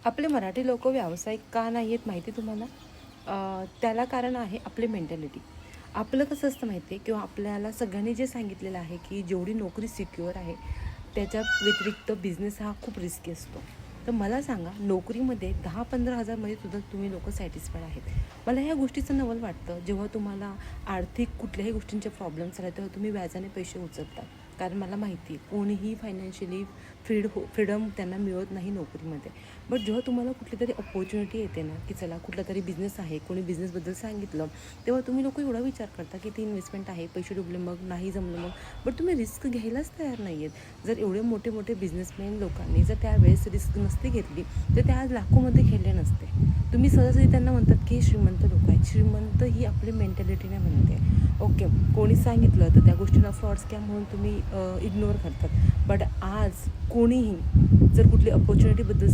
आपले मराठी लोक व्यावसायिक का नाही आहेत माहिती तुम्हाला? त्याला कारण आहे आपली मेंटॅलिटी. आपलं कसं असतं माहिती आहे किंवा आपल्याला सगळ्यांनी जे सांगितलेलं आहे की जेवढी नोकरी सिक्युअर आहे त्याच्या व्यतिरिक्त बिझनेस हा खूप रिस्की असतो. तर मला सांगा, नोकरीमध्ये 10-15 हजारमध्ये सुद्धा तुम्ही लोक सॅटिस्फाईड आहेत. मला ह्या गोष्टीचं नवल वाटतं जेव्हा तुम्हाला आर्थिक कुठल्याही गोष्टींचे प्रॉब्लेम्स आले तेव्हा तुम्ही व्याजाने पैसे उचलता. कारण मला माहिती आहे कोणीही फायनान्शियली फ्रीडम त्यांना मिळत नाही नोकरीमध्ये. बट जेव्हा तुम्हाला कुठली तरी अपॉर्च्युनिटी येते ना, की चला कुठला तरी बिझनेस आहे, कोणी बिझनेसबद्दल सांगितलं, तेव्हा तुम्ही लोक एवढा विचार करता की ती इन्व्हेस्टमेंट आहे, पैसे डुबले मग, नाही जमलं मग. बट तुम्ही रिस्क घ्यायलाच तयार नाही आहेत. जर एवढे मोठे मोठे बिझनेसमॅन लोकांनी जर त्यावेळेस रिस्क नसते घेतली तर ते आज लाखोमध्ये खेळले नसते. तुम्ही सहजही त्यांना म्हणतात की श्रीमंत लोक आहेत. श्रीमंत ही आपली मेंटॅलिटीने म्हणते. ओके, कोणी सांगितलं तर त्या गोष्टीला फ्रॉड स्कॅम म्हणून तुम्ही इग्नोर करतात. बट आज कोणीही जर कुठली अपॉर्च्युनिटीबद्दल